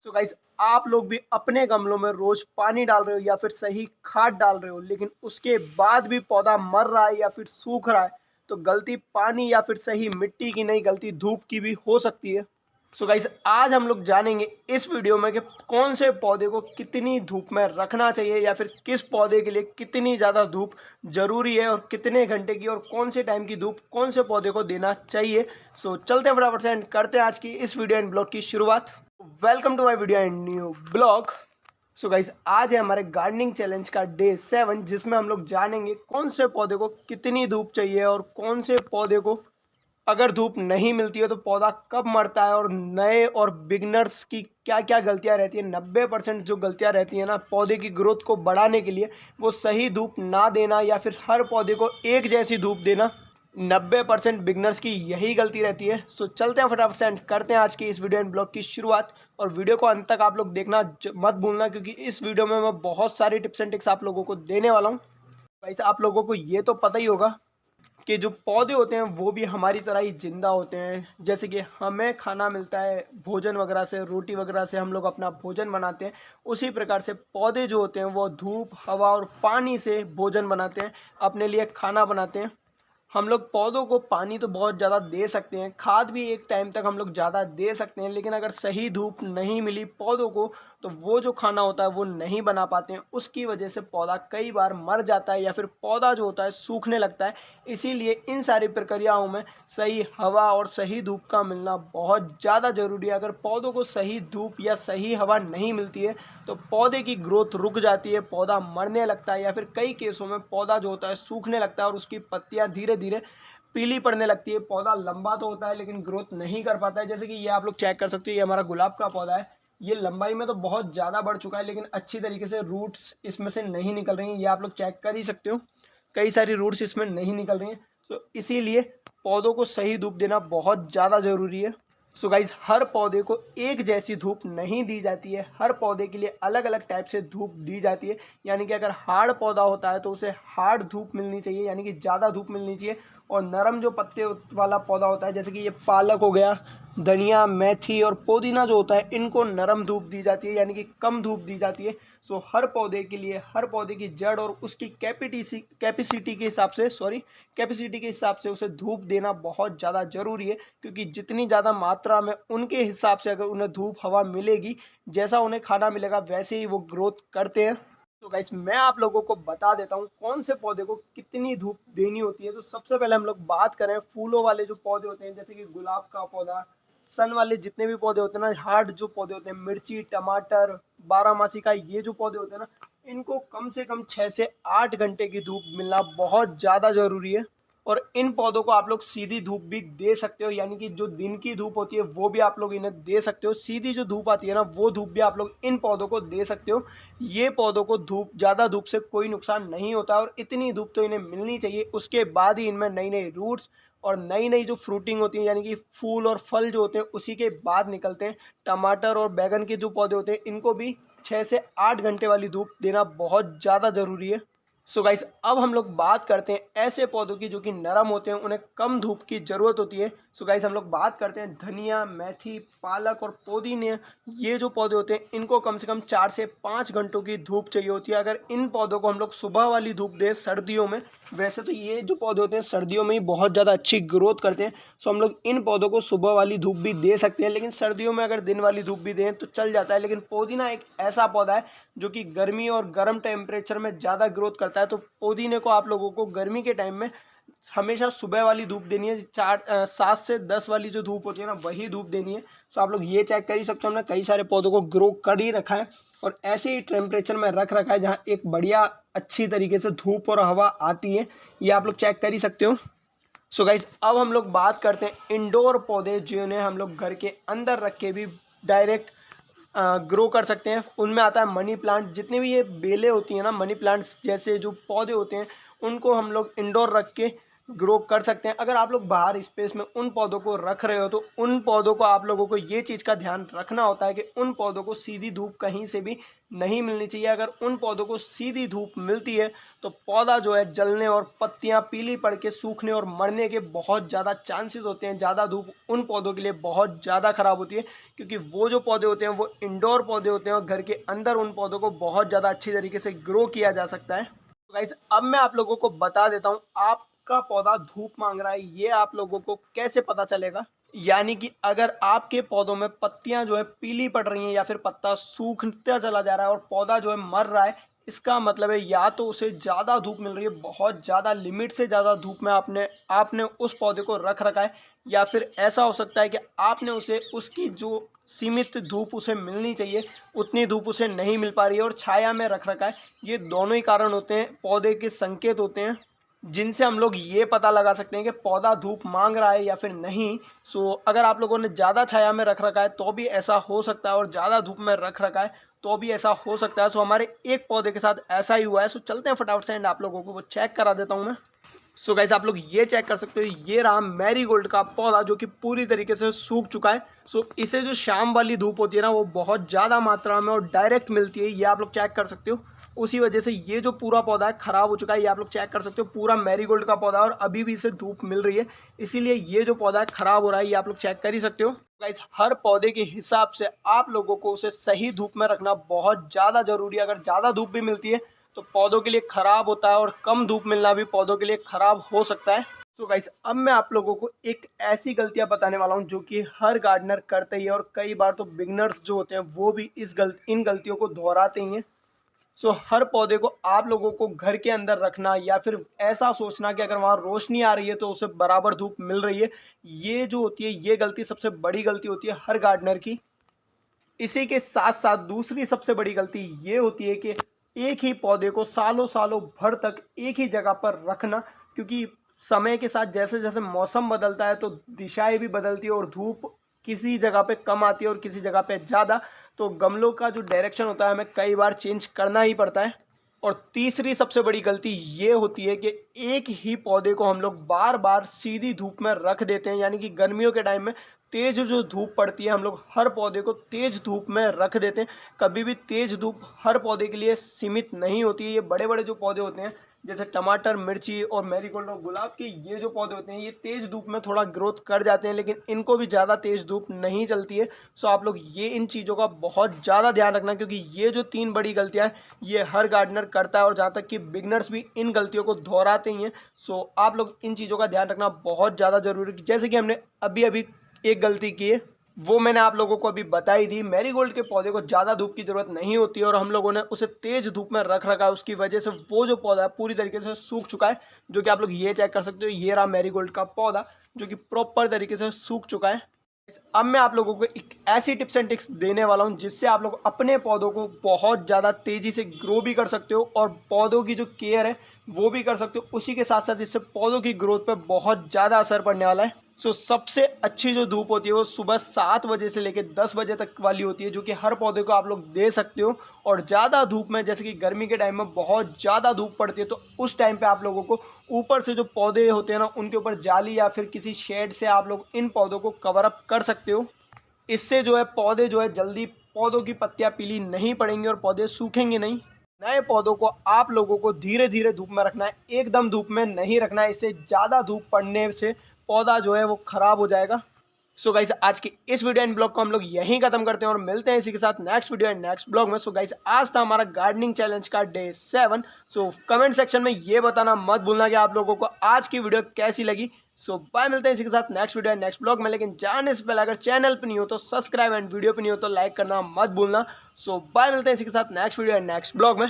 तो गाइस आप लोग भी अपने गमलों में रोज पानी डाल रहे हो या फिर सही खाद डाल रहे हो, लेकिन उसके बाद भी पौधा मर रहा है या फिर सूख रहा है, तो गलती पानी या फिर सही मिट्टी की नहीं, गलती धूप की भी हो सकती है। सो गाइस आज हम लोग जानेंगे इस वीडियो में कि कौन से पौधे को कितनी धूप में रखना चाहिए या फिर किस पौधे के लिए कितनी ज़्यादा धूप जरूरी है और कितने घंटे की और कौन से टाइम की धूप कौन से पौधे को देना चाहिए। सो चलते हैं फटाफट से एंड करते हैं आज की इस वीडियो एंड ब्लॉग की शुरुआत। Welcome to my video and new blog. So guys आज है हमारे गार्डनिंग चैलेंज का डे 7, जिसमें हम लोग जानेंगे कौन से पौधे को कितनी धूप चाहिए और कौन से पौधे को अगर धूप नहीं मिलती है तो पौधा कब मरता है, और नए और बिगनर्स की क्या क्या गलतियां रहती है। 90% जो गलतियां रहती है ना पौधे की ग्रोथ को बढ़ाने के लिए, वो सही धूप ना देना या फिर हर पौधे को एक जैसी धूप देना। 90% बिगनर्स की यही गलती रहती है। सो चलते हैं फटाफट से एंड करते हैं आज की इस वीडियो एंड ब्लॉग की शुरुआत। और वीडियो को अंत तक आप लोग देखना मत भूलना, क्योंकि इस वीडियो में मैं बहुत सारी टिप्स एंड ट्रिक्स आप लोगों को देने वाला हूँ। वैसे आप लोगों को ये तो पता ही होगा कि जो पौधे होते हैं वो भी हमारी तरह ही जिंदा होते हैं। जैसे कि हमें खाना मिलता है भोजन वगैरह से, रोटी वगैरह से हम लोग अपना भोजन बनाते हैं, उसी प्रकार से पौधे जो होते हैं वो धूप, हवा और पानी से भोजन बनाते हैं, अपने लिए खाना बनाते हैं। हम लोग पौधों को पानी तो बहुत ज़्यादा दे सकते हैं, खाद भी एक टाइम तक हम लोग ज़्यादा दे सकते हैं, लेकिन अगर सही धूप नहीं मिली पौधों को तो वो जो खाना होता है वो नहीं बना पाते हैं। उसकी वजह से पौधा कई बार मर जाता है या फिर पौधा जो होता है सूखने लगता है। इसीलिए इन सारी प्रक्रियाओं में सही हवा और सही धूप का मिलना बहुत ज़्यादा ज़रूरी है। अगर पौधों को सही धूप या सही हवा नहीं मिलती है तो पौधे की ग्रोथ रुक जाती है, पौधा मरने लगता है या फिर कई केसों में पौधा जो होता है सूखने लगता है और उसकी पत्तियां धीरे धीरे पीली पड़ने लगती है। पौधा लंबा तो होता है लेकिन ग्रोथ नहीं कर पाता है। जैसे कि ये आप लोग चेक कर सकते हो, ये हमारा गुलाब का पौधा है, ये लंबाई में तो बहुत ज़्यादा बढ़ चुका है लेकिन अच्छी तरीके से रूट्स इसमें से नहीं निकल रही हैं। ये आप लोग चेक कर ही सकते हो, कई सारी रूट्स इसमें नहीं निकल रही हैं। तो इसीलिए पौधों को सही धूप देना बहुत ज़्यादा ज़रूरी है। सो गाइज हर पौधे को एक जैसी धूप नहीं दी जाती है, हर पौधे के लिए अलग अलग टाइप से धूप दी जाती है। यानी कि अगर हार्ड पौधा होता है तो उसे हार्ड धूप मिलनी चाहिए, यानी कि ज़्यादा धूप मिलनी चाहिए। और नरम जो पत्ते वाला पौधा होता है, जैसे कि ये पालक हो गया, धनिया, मेथी और पुदीना जो होता है, इनको नरम धूप दी जाती है, यानी कि कम धूप दी जाती है। सो हर पौधे के लिए, हर पौधे की जड़ और उसकी कैपेसिटी के हिसाब से उसे धूप देना बहुत ज़्यादा ज़रूरी है। क्योंकि जितनी ज़्यादा मात्रा में उनके हिसाब से अगर उन्हें धूप हवा मिलेगी, जैसा उन्हें खाना मिलेगा वैसे ही वो ग्रोथ करते हैं। तो गाइस मैं आप लोगों को बता देता हूँ कौन से पौधे को कितनी धूप देनी होती है। तो सबसे पहले हम लोग बात करें फूलों वाले जो पौधे होते हैं, जैसे कि गुलाब का पौधा, सन वाले जितने भी पौधे होते हैं ना, हार्ड जो पौधे होते हैं, मिर्ची, टमाटर, बारहमासी का ये जो पौधे होते हैं ना, इनको कम से कम 6 से 8 घंटे की धूप मिलना बहुत ज़्यादा ज़रूरी है। और इन पौधों को आप लोग सीधी धूप भी दे सकते हो, यानी कि जो दिन की धूप होती है वो भी आप लोग इन्हें दे सकते हो। सीधी जो धूप आती है ना, वो धूप भी आप लोग इन पौधों को दे सकते हो। ये पौधों को ज़्यादा धूप से कोई नुकसान नहीं होता और इतनी धूप तो इन्हें मिलनी चाहिए। उसके बाद ही इनमें नई नई रूट्स और नई नई जो फ्रूटिंग होती है, यानी कि फूल और फल जो होते हैं, उसी के बाद निकलते हैं। टमाटर और बैगन के जो पौधे होते हैं, इनको भी 6 से 8 घंटे वाली धूप देना बहुत ज़्यादा ज़रूरी है। सो गाइस अब हम लोग बात करते हैं ऐसे पौधों की जो कि नरम होते हैं, उन्हें कम धूप की ज़रूरत होती है। सो गाइस हम लोग बात करते हैं धनिया, मेथी, पालक और पुदीने। ये जो पौधे होते हैं इनको कम से कम 4 से 5 घंटों की धूप चाहिए होती है। अगर इन पौधों को हम लोग सुबह वाली धूप दें सर्दियों में, वैसे तो ये जो पौधे होते हैं सर्दियों में ही बहुत ज़्यादा अच्छी ग्रोथ करते हैं, सो हम लोग इन पौधों को सुबह वाली धूप भी दे सकते हैं। लेकिन सर्दियों में अगर दिन वाली धूप भी दें तो चल जाता है। लेकिन पुदीना एक ऐसा पौधा है जो कि गर्मी और गर्म टेम्परेचर में ज़्यादा ग्रोथ करता है, तो पुदीने को आप लोगों को गर्मी के टाइम में हमेशा सुबह वाली धूप देनी है। 7 से 10 वाली जो धूप होती है ना, वही धूप देनी है। तो आप लोग ये चेक कर ही सकते हो, हमने कई सारे पौधों को ग्रो कर ही रखा है और ऐसे ही टेम्परेचर में रख रखा है जहाँ एक बढ़िया अच्छी तरीके से धूप और हवा आती है। ये आप लोग चेक कर ही सकते हो। सो गाइज अब हम लोग बात करते हैं इंडोर पौधे, जिन्हें हम लोग घर के अंदर रख के भी डायरेक्ट ग्रो कर सकते हैं। उनमें आता है मनी प्लांट। जितने भी ये बेलें होती हैं ना, मनी प्लांट्स जैसे जो पौधे होते हैं, उनको हम लोग इंडोर रख के ग्रो कर सकते हैं। अगर आप लोग बाहर स्पेस में उन पौधों को रख रहे हो तो उन पौधों को आप लोगों को ये चीज़ का ध्यान रखना होता है कि उन पौधों को सीधी धूप कहीं से भी नहीं मिलनी चाहिए। अगर उन पौधों को सीधी धूप मिलती है तो पौधा जो है जलने और पत्तियां पीली पड़ के सूखने और मरने के बहुत ज़्यादा चांसेस होते हैं। ज़्यादा धूप उन पौधों के लिए बहुत ज़्यादा ख़राब होती है, क्योंकि वो जो पौधे होते हैं वो इंडोर पौधे होते हैं और घर के अंदर उन पौधों को बहुत ज़्यादा अच्छी तरीके से ग्रो किया जा सकता है। तो गाइस अब मैं आप लोगों को बता देता हूँ आपका पौधा धूप मांग रहा है ये आप लोगों को कैसे पता चलेगा। यानी कि अगर आपके पौधों में पत्तियां जो है पीली पड़ रही हैं या फिर पत्ता सूखता चला जा रहा है और पौधा जो है मर रहा है, इसका मतलब है या तो उसे ज़्यादा धूप मिल रही है, बहुत ज़्यादा लिमिट से ज़्यादा धूप में आपने आपने उस पौधे को रख रखा है, या फिर ऐसा हो सकता है कि आपने उसे उसकी जो सीमित धूप उसे मिलनी चाहिए उतनी धूप उसे नहीं मिल पा रही है और छाया में रख रखा है। ये दोनों ही कारण होते हैं, पौधे के संकेत होते हैं जिनसे हम लोग ये पता लगा सकते हैं कि पौधा धूप मांग रहा है या फिर नहीं। सो अगर आप लोगों ने ज़्यादा छाया में रख रखा है तो भी ऐसा हो सकता है और ज़्यादा धूप में रख रखा है तो भी ऐसा हो सकता है। सो हमारे एक पौधे के साथ ऐसा ही हुआ है। सो चलते हैं फटाफट से एंड आप लोगों को वो चेक करा देता हूँ मैं। सो गाइस आप लोग ये चेक कर सकते हो, ये रहा मैरीगोल्ड का पौधा जो कि पूरी तरीके से सूख चुका है। सो इसे जो शाम वाली धूप होती है ना वो बहुत ज़्यादा मात्रा में और डायरेक्ट मिलती है, ये आप लोग चेक कर सकते हो। उसी वजह से ये जो पूरा पौधा है ख़राब हो चुका है, ये आप लोग चेक कर सकते हो। पूरा मैरीगोल्ड का पौधा और अभी भी इसे धूप मिल रही है, इसीलिए ये जो पौधा है ख़राब हो रहा है, ये आप लोग चेक कर ही सकते हो। गाइस हर पौधे के हिसाब से आप लोगों को उसे सही धूप में रखना बहुत ज़्यादा ज़रूरी है। अगर ज़्यादा धूप भी मिलती है तो पौधों के लिए ख़राब होता है और कम धूप मिलना भी पौधों के लिए ख़राब हो सकता है। सो गाइस अब मैं आप लोगों को एक ऐसी गलतियां बताने वाला हूं जो कि हर गार्डनर करते ही है और कई बार तो बिगनर्स जो होते हैं वो भी इन गलतियों को दोहराते ही हैं। सो हर पौधे को आप लोगों को घर के अंदर रखना या फिर ऐसा सोचना कि अगर वहाँ रोशनी आ रही है तो उसे बराबर धूप मिल रही है, ये जो होती है ये गलती सबसे बड़ी गलती होती है हर गार्डनर की। इसी के साथ साथ दूसरी सबसे बड़ी गलती ये होती है कि एक ही पौधे को सालों सालों भर तक एक ही जगह पर रखना, क्योंकि समय के साथ जैसे जैसे मौसम बदलता है तो दिशाएं भी बदलती है और धूप किसी जगह पे कम आती है और किसी जगह पे ज़्यादा, तो गमलों का जो डायरेक्शन होता है हमें कई बार चेंज करना ही पड़ता है। और तीसरी सबसे बड़ी गलती ये होती है कि एक ही पौधे को हम लोग बार बार सीधी धूप में रख देते हैं, यानी कि गर्मियों के टाइम में तेज जो धूप पड़ती है हम लोग हर पौधे को तेज धूप में रख देते हैं। कभी भी तेज धूप हर पौधे के लिए सीमित नहीं होती है। ये बड़े बड़े जो पौधे होते हैं जैसे टमाटर, मिर्ची और मैरीगोल्ड और गुलाब के ये जो पौधे होते हैं ये तेज धूप में थोड़ा ग्रोथ कर जाते हैं, लेकिन इनको भी ज़्यादा तेज धूप नहीं चलती है। सो आप लोग ये इन चीज़ों का बहुत ज़्यादा ध्यान रखना, क्योंकि ये जो 3 बड़ी गलतियाँ हैं ये हर गार्डनर करता है और जहाँ तक कि बिगनर्स भी इन गलतियों को दोहराते ही हैं। सो आप लोग इन चीज़ों का ध्यान रखना बहुत ज़्यादा जरूरी है। जैसे कि हमने अभी अभी एक गलती की है वो मैंने आप लोगों को अभी बताई थी। मैरीगोल्ड के पौधे को ज़्यादा धूप की ज़रूरत नहीं होती और हम लोगों ने उसे तेज़ धूप में रख रखा है, उसकी वजह से वो जो पौधा है पूरी तरीके से सूख चुका है, जो कि आप लोग ये चेक कर सकते हो। ये रहा मैरीगोल्ड का पौधा जो कि प्रॉपर तरीके से सूख चुका है। अब मैं आप लोगों को एक ऐसी टिप्स एंड ट्रिक्स देने वाला हूं जिससे आप लोग अपने पौधों को बहुत ज़्यादा तेज़ी से ग्रो भी कर सकते हो और पौधों की जो केयर है वो भी कर सकते हो। उसी के साथ साथ इससे पौधों की ग्रोथ पर बहुत ज़्यादा असर पड़ने वाला है। सो सबसे अच्छी जो धूप होती है वो सुबह 7 बजे से लेकर 10 बजे तक वाली होती है, जो कि हर पौधे को आप लोग दे सकते हो। और ज़्यादा धूप में जैसे कि गर्मी के टाइम में बहुत ज़्यादा धूप पड़ती है तो उस टाइम पे आप लोगों को ऊपर से जो पौधे होते हैं ना उनके ऊपर जाली या फिर किसी शेड से आप लोग इन पौधों को कवर अप कर सकते हो। इससे जो है पौधे जो है जल्दी पौधों की पत्तियां पीली नहीं पड़ेंगी और पौधे सूखेंगे नहीं। नए पौधों को आप लोगों को धीरे धीरे धूप में रखना है, एकदम धूप में नहीं रखना है। इससे ज़्यादा धूप पड़ने से पौधा जो है वो खराब हो जाएगा। सो गाइस आज की इस वीडियो एंड ब्लॉग को हम लोग यहीं खत्म करते हैं और मिलते हैं इसी के साथ next video and next blog में। सो गाइस आज था हमारा गार्डनिंग चैलेंज का डे 7। सो कमेंट सेक्शन में ये बताना मत भूलना कि आप लोगों को आज की वीडियो कैसी लगी। सो बाय, मिलते हैं इसी के साथ next video and next blog में। लेकिन जाने से पहले अगर चैनल पर नहीं हो तो सब्सक्राइब एंड वीडियो पर नहीं हो तो लाइक करना मत भूलना। सो बाय, मिलते हैं इसी के साथ next video and next blog में।